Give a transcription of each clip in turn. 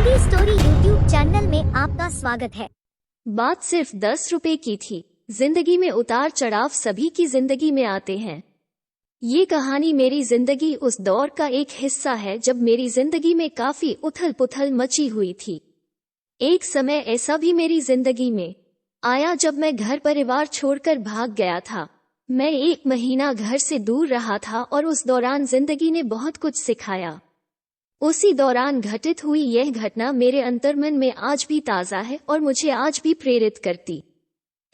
Hindi story YouTube channel में आपका स्वागत है। बात सिर्फ 10 रुपए की थी। जिंदगी में उतार चढ़ाव सभी की जिंदगी में आते हैं। ये कहानी मेरी जिंदगी उस दौर का एक हिस्सा है जब मेरी जिंदगी में काफी उथल पुथल मची हुई थी। एक समय ऐसा भी मेरी जिंदगी में आया जब मैं घर परिवार छोड़कर भाग गया था। मैं 1 महीना घर से दूर रहा था और उस दौरान जिंदगी ने बहुत कुछ सिखाया। उसी दौरान घटित हुई यह घटना मेरे अंतर्मन में आज भी ताजा है और मुझे आज भी प्रेरित करती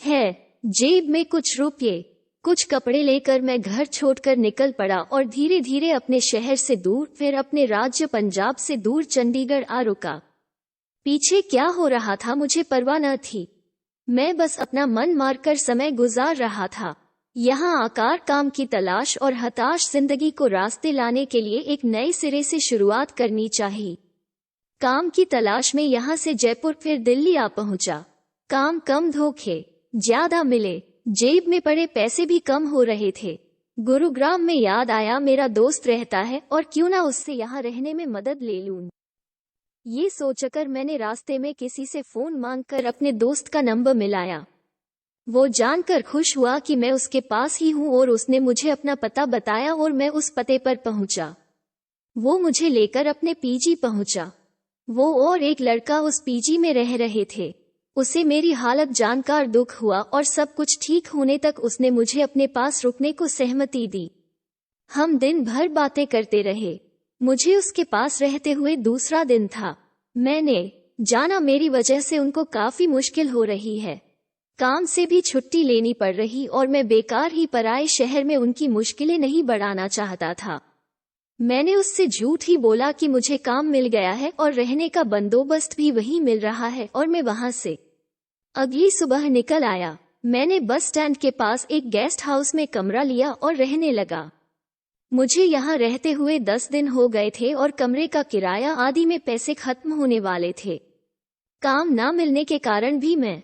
है। जेब में कुछ रुपये, कुछ कपड़े लेकर मैं घर छोड़कर निकल पड़ा और धीरे धीरे अपने शहर से दूर, फिर अपने राज्य पंजाब से दूर चंडीगढ़ आ रुका। पीछे क्या हो रहा था मुझे परवाह न थी। मैं बस अपना मन मारकर समय गुजार रहा था। यहाँ आकार काम की तलाश और हताश जिंदगी को रास्ते लाने के लिए एक नए सिरे से शुरुआत करनी चाहिए। काम की तलाश में यहाँ से जयपुर फिर दिल्ली आ पहुंचा। काम कम, धोखे ज्यादा मिले, जेब में पड़े पैसे भी कम हो रहे थे। गुरुग्राम में याद आया मेरा दोस्त रहता है और क्यों ना उससे यहाँ रहने में मदद ले लूं। ये सोचकर मैंने रास्ते में किसी से फोन मांगकर अपने दोस्त का नंबर मिलाया। वो जानकर खुश हुआ कि मैं उसके पास ही हूँ और उसने मुझे अपना पता बताया और मैं उस पते पर पहुंचा। वो मुझे लेकर अपने पीजी पहुंचा। वो और एक लड़का उस पीजी में रह रहे थे। उसे मेरी हालत जानकर दुख हुआ और सब कुछ ठीक होने तक उसने मुझे अपने पास रुकने को सहमति दी। हम दिन भर बातें करते रहे। मुझे उसके पास रहते हुए दूसरा दिन था। मैंने जाना मेरी वजह से उनको काफी मुश्किल हो रही है। काम से भी छुट्टी लेनी पड़ रही और मैं बेकार ही पराए शहर में उनकी मुश्किलें नहीं बढ़ाना चाहता था। मैंने उससे झूठ ही बोला कि मुझे काम मिल गया है और रहने का बंदोबस्त भी वहीं मिल रहा है और मैं वहां से अगली सुबह निकल आया। मैंने बस स्टैंड के पास एक गेस्ट हाउस में कमरा लिया और रहने लगा। मुझे यहाँ रहते हुए 10 दिन हो गए थे और कमरे का किराया आदि में पैसे खत्म होने वाले थे। काम ना मिलने के कारण भी मैं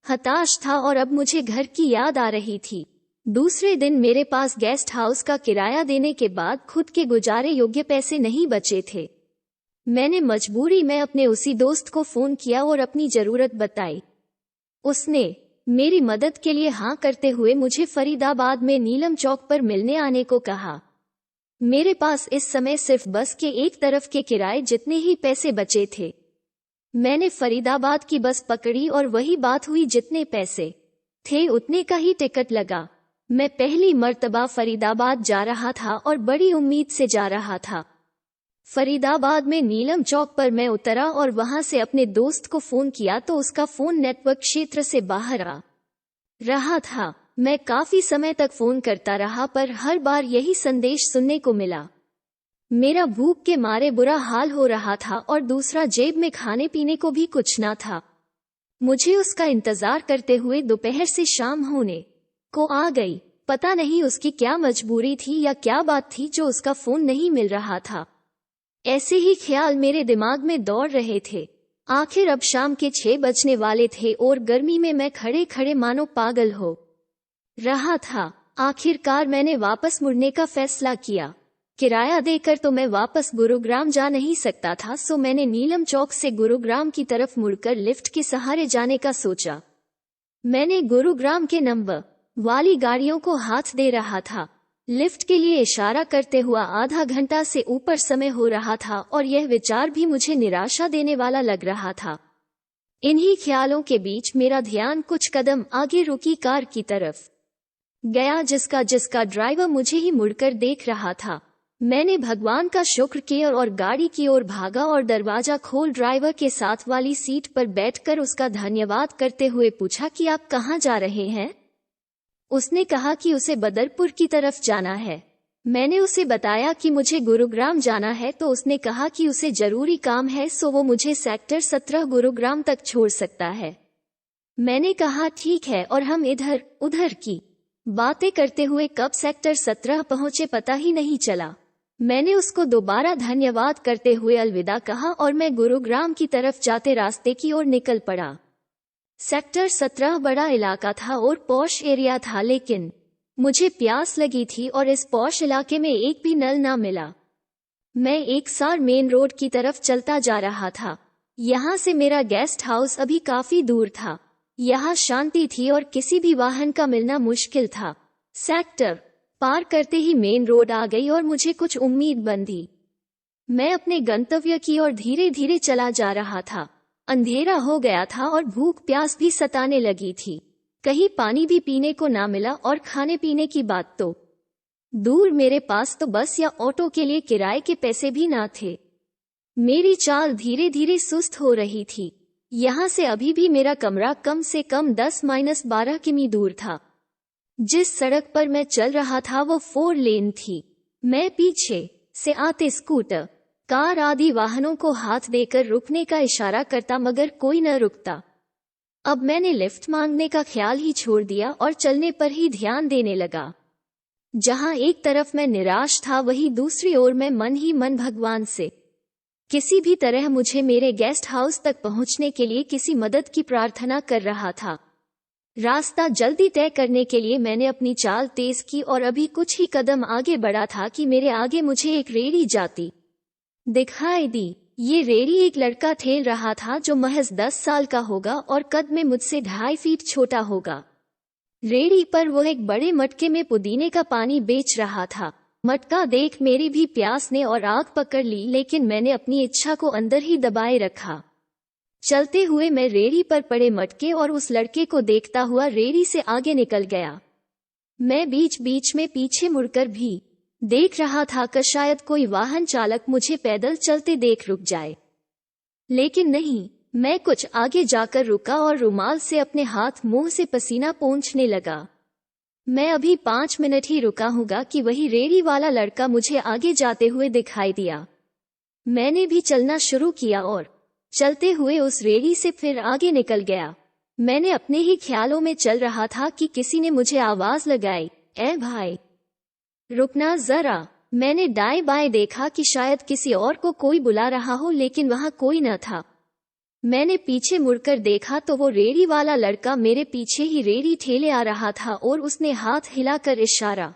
हताश था और अब मुझे घर की याद आ रही थी। दूसरे दिन मेरे पास गेस्ट हाउस का किराया देने के बाद खुद के गुजारे योग्य पैसे नहीं बचे थे। मैंने मजबूरी में अपने उसी दोस्त को फोन किया और अपनी जरूरत बताई। उसने मेरी मदद के लिए हाँ करते हुए मुझे फरीदाबाद में नीलम चौक पर मिलने आने को कहा। मेरे पास इस समय सिर्फ बस के एक तरफ के किराए जितने ही पैसे बचे थे। मैंने फरीदाबाद की बस पकड़ी और वही बात हुई, जितने पैसे थे उतने का ही टिकट लगा। मैं पहली मर्तबा फरीदाबाद जा रहा था और बड़ी उम्मीद से जा रहा था। फरीदाबाद में नीलम चौक पर मैं उतरा और वहां से अपने दोस्त को फोन किया तो उसका फोन नेटवर्क क्षेत्र से बाहर आ रहा था। मैं काफी समय तक फोन करता रहा पर हर बार यही संदेश सुनने को मिला। मेरा भूख के मारे बुरा हाल हो रहा था और दूसरा जेब में खाने पीने को भी कुछ ना था। मुझे उसका इंतजार करते हुए दोपहर से शाम होने को आ गई। पता नहीं उसकी क्या मजबूरी थी या क्या बात थी जो उसका फोन नहीं मिल रहा था। ऐसे ही ख्याल मेरे दिमाग में दौड़ रहे थे। आखिर अब शाम के 6 बजने वाले थे और गर्मी में मैं खड़े खड़े मानो पागल हो रहा था। आखिरकार मैंने वापस मुड़ने का फैसला किया। किराया देकर तो मैं वापस गुरुग्राम जा नहीं सकता था, सो मैंने नीलम चौक से गुरुग्राम की तरफ मुड़कर लिफ्ट के सहारे जाने का सोचा। मैंने गुरुग्राम के नंबर वाली गाड़ियों को हाथ दे रहा था। लिफ्ट के लिए इशारा करते हुआ आधा घंटा से ऊपर समय हो रहा था और यह विचार भी मुझे निराशा देने वाला लग रहा था। इन्हीं ख्यालों के बीच मेरा ध्यान कुछ कदम आगे रुकी कार की तरफ गया, जिसका ड्राइवर मुझे ही मुड़कर देख रहा था। मैंने भगवान का शुक्र किया और गाड़ी की ओर भागा और दरवाजा खोल ड्राइवर के साथ वाली सीट पर बैठकर उसका धन्यवाद करते हुए पूछा कि आप कहाँ जा रहे हैं। उसने कहा कि उसे बदरपुर की तरफ जाना है। मैंने उसे बताया कि मुझे गुरुग्राम जाना है तो उसने कहा कि उसे जरूरी काम है, सो वो मुझे सेक्टर 17 गुरुग्राम तक छोड़ सकता है। मैंने कहा ठीक है और हम इधर उधर की बातें करते हुए कब सेक्टर 17 पहुंचे पता ही नहीं चला। मैंने उसको दोबारा धन्यवाद करते हुए अलविदा कहा और मैं गुरुग्राम की तरफ जाते रास्ते की ओर निकल पड़ा। सेक्टर 17 बड़ा इलाका था और पॉश एरिया था, लेकिन मुझे प्यास लगी थी और इस पॉश इलाके में एक भी नल ना मिला। मैं एक सार मेन रोड की तरफ चलता जा रहा था। यहाँ से मेरा गेस्ट हाउस अभी काफी दूर था। यहाँ शांति थी और किसी भी वाहन का मिलना मुश्किल था। सेक्टर पार करते ही मेन रोड आ गई और मुझे कुछ उम्मीद बंधी। मैं अपने गंतव्य की ओर धीरे धीरे चला जा रहा था। अंधेरा हो गया था और भूख प्यास भी सताने लगी थी। कहीं पानी भी पीने को ना मिला और खाने पीने की बात तो दूर, मेरे पास तो बस या ऑटो के लिए किराए के पैसे भी ना थे। मेरी चाल धीरे धीरे सुस्त हो रही थी। यहाँ से अभी भी मेरा कमरा कम से कम 10-12 किमी दूर था। जिस सड़क पर मैं चल रहा था वो 4 लेन थी। मैं पीछे से आते स्कूटर, कार आदि वाहनों को हाथ देकर रुकने का इशारा करता, मगर कोई न रुकता। अब मैंने लिफ्ट मांगने का ख्याल ही छोड़ दिया और चलने पर ही ध्यान देने लगा। जहां एक तरफ मैं निराश था, वहीं दूसरी ओर मैं मन ही मन भगवान से किसी भी तरह मुझे मेरे गेस्ट हाउस तक पहुंचने के लिए किसी मदद की प्रार्थना कर रहा था। रास्ता जल्दी तय करने के लिए मैंने अपनी चाल तेज की और अभी कुछ ही कदम आगे बढ़ा था कि मेरे आगे मुझे एक रेड़ी जाती दिखाई दी। ये रेड़ी एक लड़का ठेल रहा था जो महज 10 साल का होगा और कद में मुझसे 2.5 फीट छोटा होगा। रेड़ी पर वो एक बड़े मटके में पुदीने का पानी बेच रहा था। मटका देख मेरी भी प्यास ने और आग पकड़ ली, लेकिन मैंने अपनी इच्छा को अंदर ही दबाए रखा। चलते हुए मैं रेड़ी पर पड़े मटके और उस लड़के को देखता हुआ रेड़ी से आगे निकल गया। मैं बीच बीच में पीछे मुड़कर भी देख रहा था कि शायद कोई वाहन चालक मुझे पैदल चलते देख रुक जाए, लेकिन नहीं। मैं कुछ आगे जाकर रुका और रुमाल से अपने हाथ मुंह से पसीना पोंछने लगा। मैं अभी 5 मिनट ही रुका होगा कि वही रेड़ी वाला लड़का मुझे आगे जाते हुए दिखाई दिया। मैंने भी चलना शुरू किया और चलते हुए उस रेड़ी से फिर आगे निकल गया। मैंने अपने ही ख्यालों में चल रहा था कि किसी ने मुझे आवाज लगाई, ए भाई रुकना जरा। मैंने दाएं बाएं देखा कि शायद किसी और को कोई बुला रहा हो, लेकिन वहां कोई न था। मैंने पीछे मुड़कर देखा तो वो रेड़ी वाला लड़का मेरे पीछे ही रेड़ी ठेले आ रहा था और उसने हाथ हिलाकर इशारा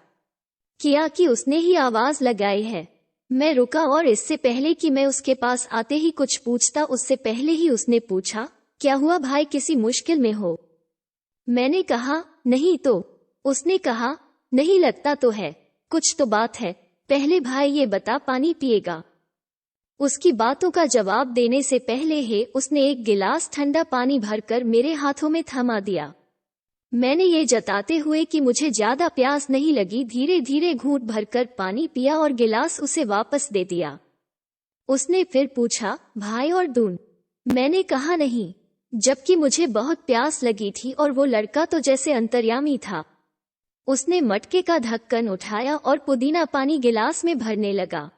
किया कि उसने ही आवाज लगाई है। मैं रुका और इससे पहले कि मैं उसके पास आते ही कुछ पूछता, उससे पहले ही उसने पूछा, क्या हुआ भाई, किसी मुश्किल में हो? मैंने कहा, नहीं तो। उसने कहा, नहीं लगता तो है, कुछ तो बात है। पहले भाई ये बता, पानी पिएगा? उसकी बातों का जवाब देने से पहले ही उसने एक गिलास ठंडा पानी भरकर मेरे हाथों में थमा दिया। मैंने ये जताते हुए कि मुझे ज्यादा प्यास नहीं लगी, धीरे धीरे घूंट भरकर पानी पिया और गिलास उसे वापस दे दिया। उसने फिर पूछा, भाई और दून? मैंने कहा, नहीं, जबकि मुझे बहुत प्यास लगी थी और वो लड़का तो जैसे अंतर्यामी था। उसने मटके का ढक्कन उठाया और पुदीना पानी गिलास में भरने लगा।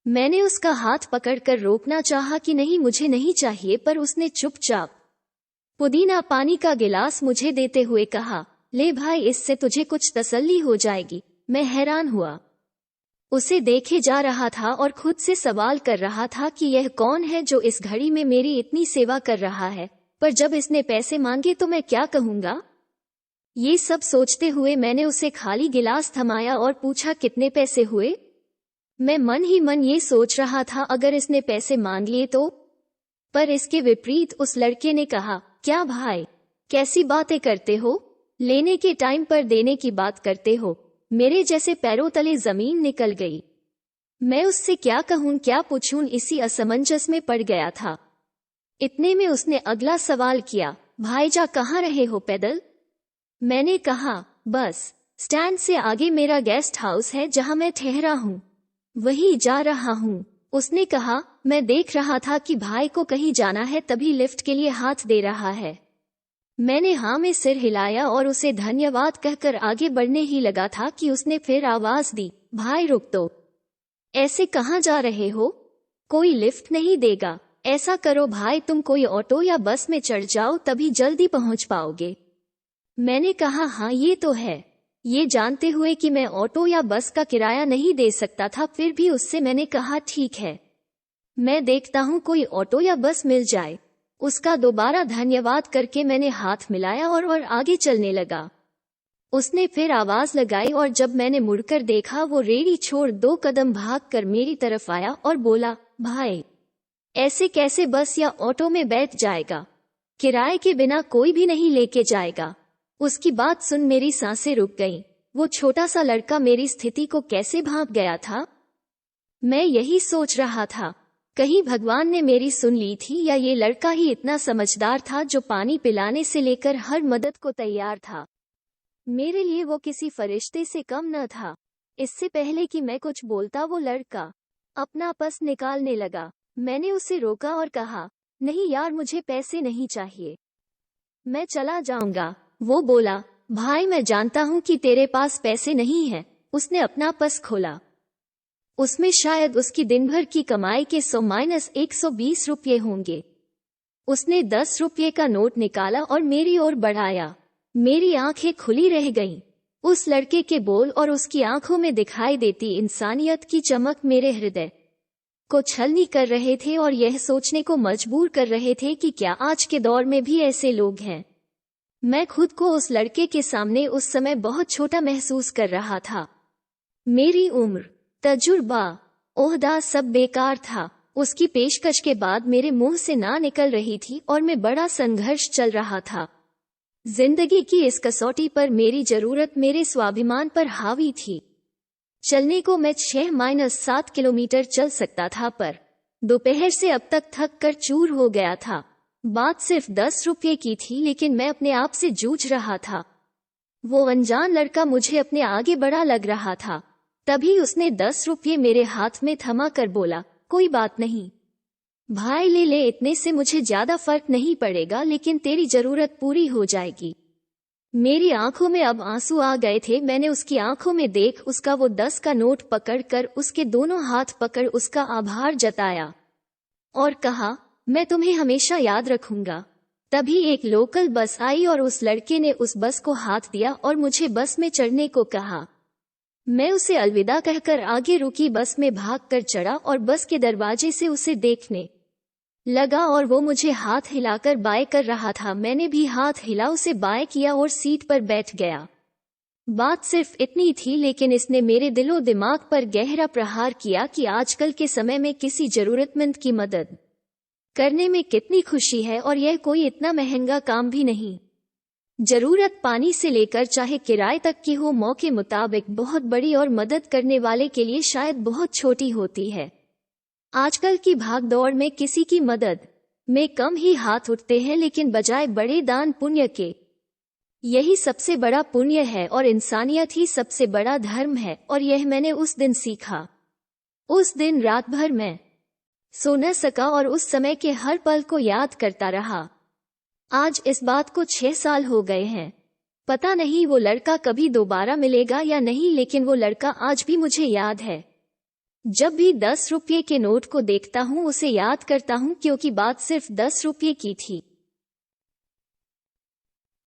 मैंने उसका हाथ पकड़कर रोकना चाहा कि नहीं, मुझे नहीं चाहिए, पर उसने चुपचाप पुदीना पानी का गिलास मुझे देते हुए कहा, ले भाई, इससे तुझे कुछ तसल्ली हो जाएगी। मैं हैरान हुआ, उसे देखे जा रहा था और खुद से सवाल कर रहा था कि यह कौन है जो इस घड़ी में मेरी इतनी सेवा कर रहा है, पर जब इसने पैसे मांगे तो मैं क्या कहूंगा? ये सब सोचते हुए मैंने उसे खाली गिलास थमाया और पूछा, कितने पैसे हुए? मैं मन ही मन ये सोच रहा था, अगर इसने पैसे मांग लिए तो? पर इसके विपरीत उस लड़के ने कहा, क्या भाई, कैसी बातें करते हो? लेने के टाइम पर देने की बात करते हो। मेरे जैसे पैरों तले जमीन निकल गई। मैं उससे क्या कहूं, क्या पूछूं, इसी असमंजस में पड़ गया था। इतने में उसने अगला सवाल किया, भाई जा कहाँ रहे हो, पैदल? मैंने कहा, बस स्टैंड से आगे मेरा गेस्ट हाउस है जहां मैं ठहरा हूं, वही जा रहा हूं। उसने कहा, मैं देख रहा था कि भाई को कहीं जाना है, तभी लिफ्ट के लिए हाथ दे रहा है। मैंने हाँ में सिर हिलाया और उसे धन्यवाद कहकर आगे बढ़ने ही लगा था कि उसने फिर आवाज दी, भाई रुक तो, ऐसे कहाँ जा रहे हो? कोई लिफ्ट नहीं देगा। ऐसा करो भाई, तुम कोई ऑटो या बस में चढ़ जाओ, तभी जल्दी पहुंच पाओगे। मैंने कहा, हाँ ये तो है। ये जानते हुए कि मैं ऑटो या बस का किराया नहीं दे सकता था, फिर भी उससे मैंने कहा, ठीक है, मैं देखता हूँ कोई ऑटो या बस मिल जाए। उसका दोबारा धन्यवाद करके मैंने हाथ मिलाया और आगे चलने लगा। उसने फिर आवाज लगाई और जब मैंने मुड़कर देखा, वो रेड़ी छोड़ 2 कदम भागकर मेरी तरफ आया और बोला, भाई ऐसे कैसे बस या ऑटो में बैठ जाएगा? किराए के बिना कोई भी नहीं लेके जाएगा। उसकी बात सुन मेरी सांसें रुक गईं। वो छोटा सा लड़का मेरी स्थिति को कैसे भांप गया था? मैं यही सोच रहा था, कहीं भगवान ने मेरी सुन ली थी, या ये लड़का ही इतना समझदार था जो पानी पिलाने से लेकर हर मदद को तैयार था। मेरे लिए वो किसी फरिश्ते से कम न था। इससे पहले कि मैं कुछ बोलता वो लड़का अपना पर्स निकालने लगा। मैंने उसे रोका और कहा, नहीं यार, मुझे पैसे नहीं चाहिए, मैं चला जाऊंगा। वो बोला, भाई मैं जानता हूं कि तेरे पास पैसे नहीं है। उसने अपना पर्स खोला। उसमें शायद उसकी दिन भर की कमाई के 100-120 रुपये होंगे। उसने 10 रुपये का नोट निकाला और मेरी ओर बढ़ाया। मेरी आंखें खुली रह गईं। उस लड़के के बोल और उसकी आंखों में दिखाई देती इंसानियत की चमक मेरे हृदय को छलनी कर रहे थे और यह सोचने को मजबूर कर रहे थे कि क्या आज के दौर में भी ऐसे लोग हैं। मैं खुद को उस लड़के के सामने उस समय बहुत छोटा महसूस कर रहा था। मेरी उम्र, तजुर्बा, ओहदा सब बेकार था। उसकी पेशकश के बाद मेरे मुंह से ना निकल रही थी और मैं बड़ा संघर्ष चल रहा था। जिंदगी की इस कसौटी पर मेरी जरूरत मेरे स्वाभिमान पर हावी थी। चलने को मैं 6-7 किलोमीटर चल सकता था, पर दोपहर से अब तक थक कर चूर हो गया था। बात सिर्फ 10 रुपये की थी, लेकिन मैं अपने आप से जूझ रहा था। वो अनजान लड़का मुझे अपने आगे बड़ा लग रहा था। तभी उसने 10 रुपये मेरे हाथ में थमा कर बोला, कोई बात नहीं भाई, ले ले, इतने से मुझे ज्यादा फर्क नहीं पड़ेगा, लेकिन तेरी जरूरत पूरी हो जाएगी। मेरी आंखों में अब आंसू आ गए थे। मैंने उसकी आंखों में देख उसका वो 10 का नोट पकड़कर उसके दोनों हाथ पकड़ उसका आभार जताया और कहा, मैं तुम्हें हमेशा याद रखूंगा। तभी एक लोकल बस आई और उस लड़के ने उस बस को हाथ दिया और मुझे बस में चढ़ने को कहा। मैं उसे अलविदा कहकर आगे रुकी बस में भागकर चढ़ा और बस के दरवाजे से उसे देखने लगा और वो मुझे हाथ हिलाकर बाय कर रहा था। मैंने भी हाथ हिला, उसे बाय किया और सीट पर बैठ गया। बात सिर्फ इतनी थी, लेकिन इसने मेरे दिलो दिमाग पर गहरा प्रहार किया कि आजकल के समय में किसी जरूरतमंद की मदद करने में कितनी खुशी है, और यह कोई इतना महंगा काम भी नहीं। जरूरत पानी से लेकर चाहे किराए तक की हो, मौके मुताबिक बहुत बड़ी और मदद करने वाले के लिए शायद बहुत छोटी होती है। आजकल की भागदौड़ में किसी की मदद में कम ही हाथ उठते हैं, लेकिन बजाय बड़े दान पुण्य के यही सबसे बड़ा पुण्य है और इंसानियत ही सबसे बड़ा धर्म है। और यह मैंने उस दिन सीखा। उस दिन रात भर मैं सो न सका और उस समय के हर पल को याद करता रहा। आज इस बात को 6 साल हो गए हैं। पता नहीं वो लड़का कभी दोबारा मिलेगा या नहीं, लेकिन वो लड़का आज भी मुझे याद है। जब भी 10 रुपये के नोट को देखता हूँ उसे याद करता हूँ, क्योंकि बात सिर्फ 10 रुपये की थी।